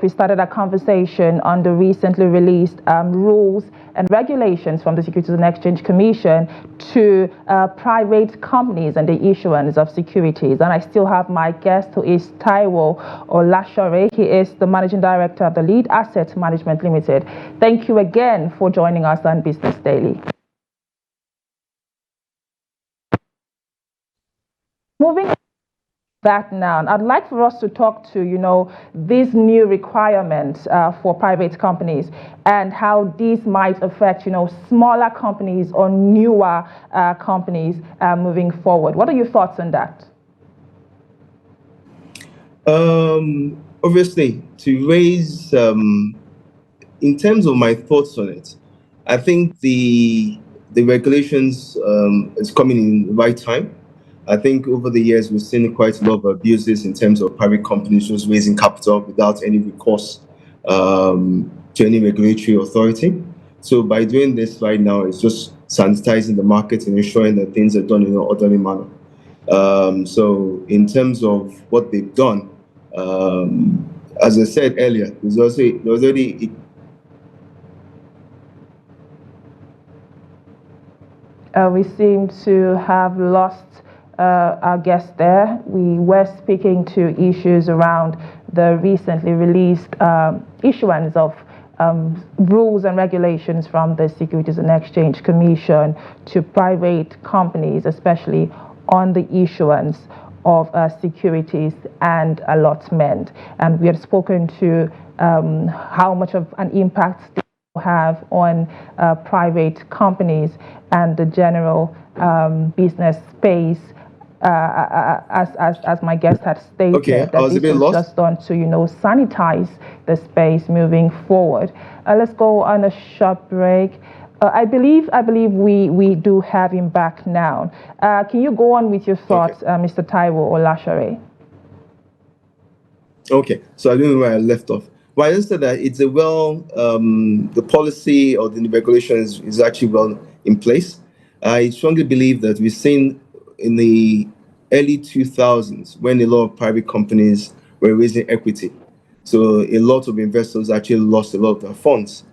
we started a conversation on the recently released rules and regulations from the Securities and Exchange Commission to private companies and the issuance of securities. And I still have my guest, who is Taiwo Olashore. He is the Managing Director of the Lead Asset Management Limited. Thank you again for joining us on Business Daily. Moving that now, I'd like for us to talk to, these new requirements for private companies and how these might affect, smaller companies or newer companies moving forward. What are your thoughts on that? Obviously, to raise, in terms of my thoughts on it, I think the regulations is coming in the right time. I think over the years, we've seen quite a lot of abuses in terms of private companies just raising capital without any recourse to any regulatory authority. So by doing this right now, it's just sanitizing the market and ensuring that things are done in an orderly manner. So in terms of what they've done, as I said earlier, there's already we seem to have lost our guest there. We were speaking to issues around the recently released issuance of rules and regulations from the Securities and Exchange Commission to private companies, especially on the issuance of securities and allotment. And we had spoken to how much of an impact they have on private companies and the general business space. As my guest had stated, that this was just done to sanitize the space moving forward. Let's go on a short break. I believe we do have him back now. Can you go on with your thoughts, Mr. Taiwo Olashore? Okay, so I don't know where I left off. Well, I just said that it's the policy or the regulations is actually well in place. I strongly believe that we've seen in the early 2000s when a lot of private companies were raising equity. So a lot of investors actually lost a lot of their funds.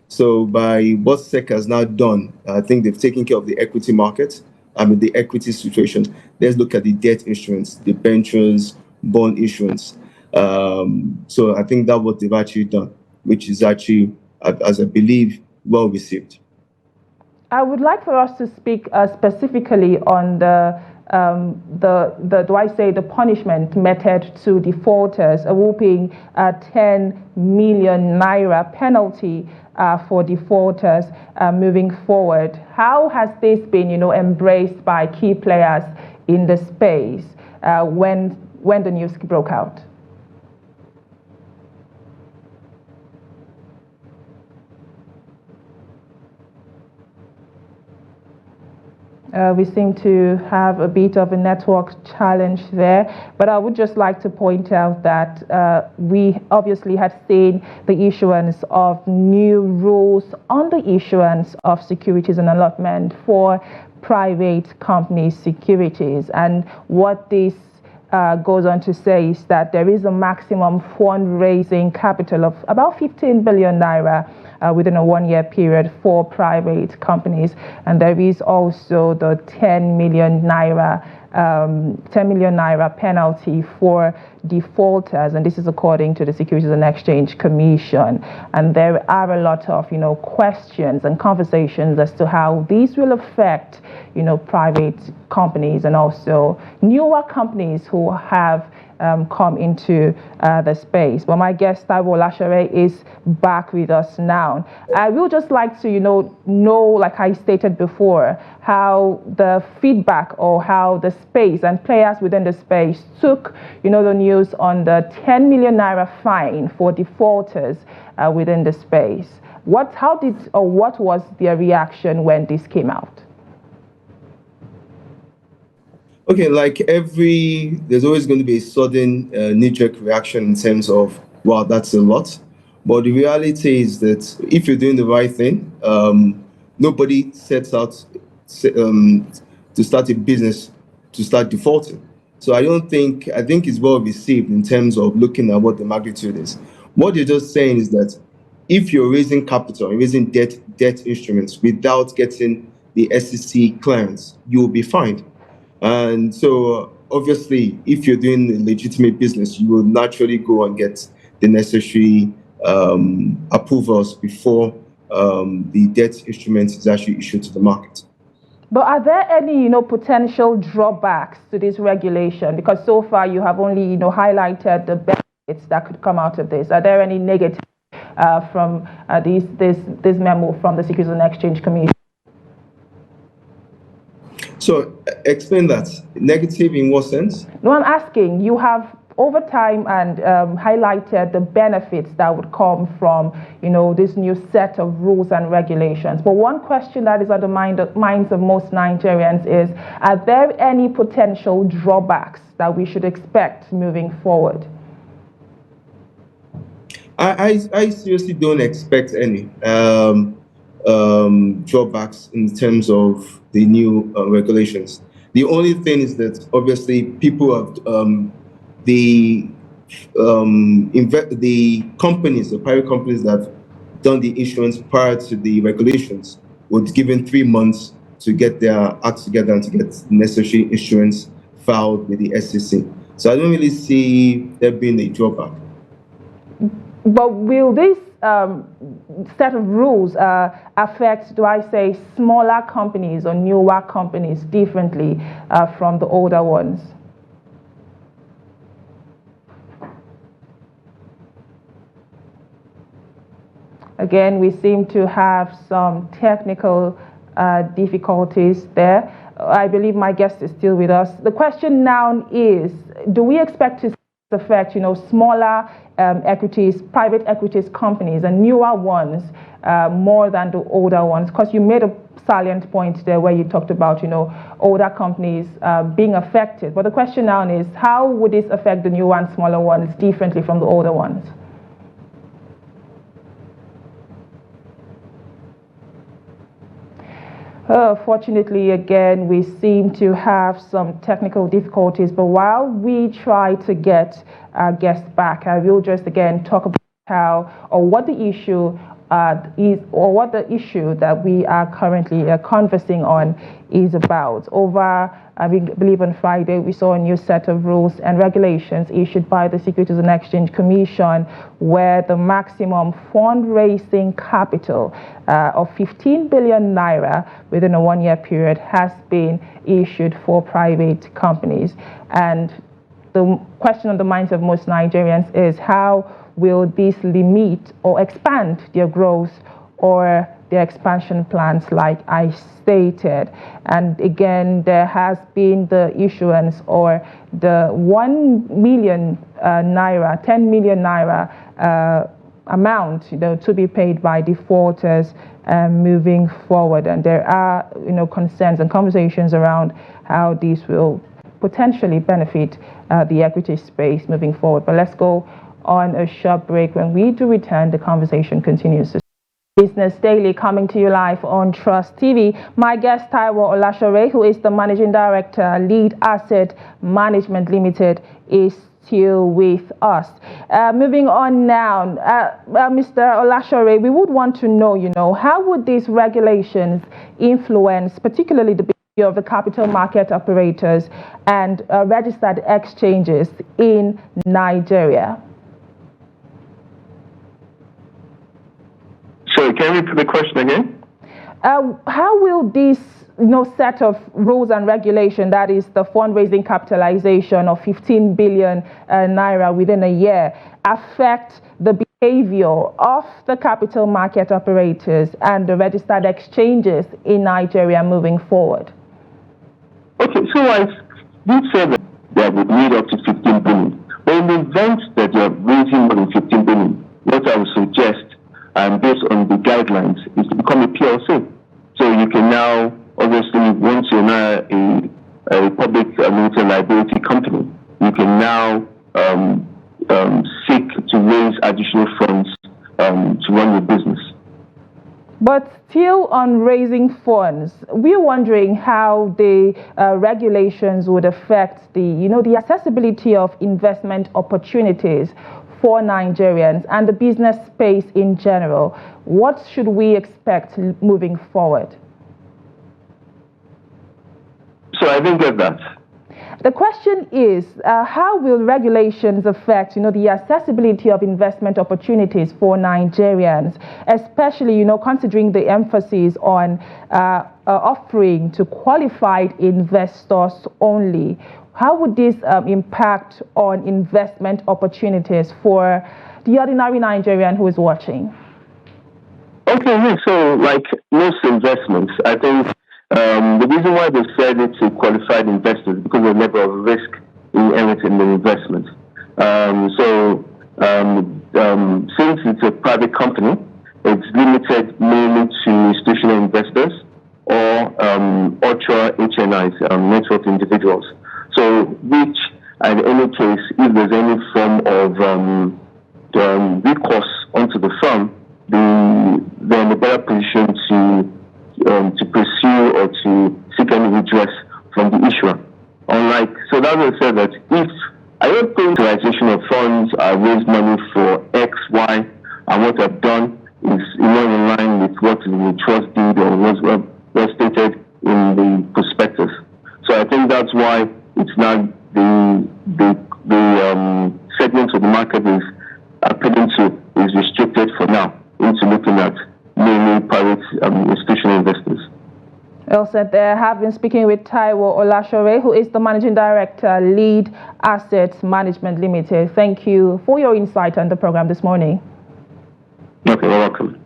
So by what SEC has now done, I think they've taken care of the equity market, the equity situation. Let's look at the debt issuance, the debentures, bond issuance. So I think that's what they've actually done, which is actually, as I believe, well received. I would like for us to speak specifically on the punishment meted to defaulters, a whopping 10 million naira penalty for defaulters moving forward. How has this been, embraced by key players in the space when the news broke out? We seem to have a bit of a network challenge there, but I would just like to point out that we obviously had seen the issuance of new rules on the issuance of securities and allotment for private company securities. And what this goes on to say is that there is a maximum fundraising capital of about 15 billion naira within a one-year period for private companies, and there is also the 10 million naira penalty for defaulters, and this is according to the Securities and Exchange Commission. And there are a lot of questions and conversations as to how these will affect private companies and also newer companies who have come into the space. But my guest, Taiwo Olashore, is back with us now. I will just like to, know, like I stated before, how the feedback or how the space and players within the space took, the news on the 10 million naira fine for defaulters within the space. What was their reaction when this came out? Okay, there's always going to be a sudden knee-jerk reaction in terms of, wow, that's a lot. But the reality is that if you're doing the right thing, nobody sets out to start a business to start defaulting. So I think it's well received in terms of looking at what the magnitude is. What you're just saying is that if you're raising capital, raising debt instruments without getting the SEC clearance, you will be fined. And so obviously, if you're doing legitimate business, you will naturally go and get the necessary approvals before the debt instrument is actually issued to the market. But are there any, potential drawbacks to this regulation? Because so far you have only, highlighted the benefits that could come out of this. Are there any negatives from this memo from the Securities and Exchange Commission? So explain that. Negative in what sense? No, I'm asking. You have over time and highlighted the benefits that would come from, this new set of rules and regulations. But one question that is on the minds of most Nigerians is, are there any potential drawbacks that we should expect moving forward? I seriously don't expect any drawbacks in terms of the new regulations. The only thing is that obviously people have the companies, the private companies that have done the issuance prior to the regulations were given 3 months to get their act together and to get necessary issuance filed with the SEC. So I don't really see there being a drawback. But will this set of rules affect, smaller companies or newer companies differently from the older ones? Again, we seem to have some technical difficulties there. I believe my guest is still with us. The question now is, do we expect to affect, smaller equities, private equities companies and newer ones more than the older ones? Because you made a salient point there where you talked about, older companies being affected. But the question now is, how would this affect the newer and smaller ones differently from the older ones? Fortunately, again, we seem to have some technical difficulties, but while we try to get our guest back, I will just again talk about how or what the issue is, or what the issue that we are currently conversing on is about. I believe on Friday, we saw a new set of rules and regulations issued by the Securities and Exchange Commission, where the maximum fundraising capital of 15 billion naira within a one-year period has been issued for private companies. And the question on the minds of most Nigerians is, how will this limit or expand their growth or their expansion plans, like I stated? And again, there has been the issuance or the 1 million naira, 10 million naira amount, to be paid by defaulters moving forward. And there are, concerns and conversations around how this will potentially benefit the equity space moving forward. But let's go on a short break. When we do return, the conversation continues. Business Daily, coming to you live on Trust TV. My guest, Taiwo Olashore, who is the Managing Director, Lead Asset Management Limited, is still with us. Moving on now, Mr. Olashore, we would want to know, how would these regulations influence particularly the behavior of the capital market operators and registered exchanges in Nigeria? Sorry, can you repeat the question again? How will this set of rules and regulation, that is the fundraising capitalization of 15 billion naira within a year, affect the behavior of the capital market operators and the registered exchanges in Nigeria moving forward? Okay, so I did say that they would need up to 15 billion. But in the event that you're raising more than 15 billion, what I would suggest, based on the guidelines, is to become a PLC. So you can now, obviously, once you're now a public limited liability company, you can now seek to raise additional funds to run your business. But still on raising funds, we're wondering how the regulations would affect the accessibility of investment opportunities for Nigerians and the business space in general? What should we expect moving forward? So I didn't get that. The question is, how will regulations affect, the accessibility of investment opportunities for Nigerians, especially, considering the emphasis on offering to qualified investors only? How would this impact on investment opportunities for the ordinary Nigerian who is watching? Okay, so like most investments, I think the reason why they said it to qualified investors is because of the level of risk inherent in the investment. Since it's a private company, it's limited mainly to institutional investors or ultra HNIs, network individuals. So, which, in any case, if there's any form of recourse onto the firm, they're in a better position to pursue or to seek any redress from the issuer. So that will say that if I don't think utilization of funds, I raise money for X, Y, and what I've done is in line with what is in the trust deed or was stated in the prospectus. So I think that's why it's not the segment of the market is appealing to is restricted for now into looking at mainly private institutional investors. Well said there. Have been speaking with Taiwo Olashore, who is the Managing Director, Lead Assets Management Limited. Thank you for your insight on the program this morning. Okay, you're welcome.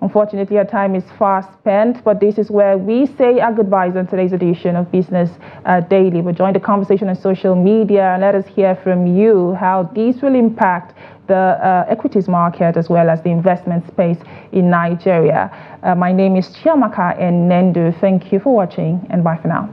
Unfortunately, our time is fast spent, but this is where we say our goodbyes on today's edition of Business Daily. We'll join the conversation on social media and let us hear from you how these will impact the equities market as well as the investment space in Nigeria. My name is Chiamaka Enendu. Thank you for watching and bye for now.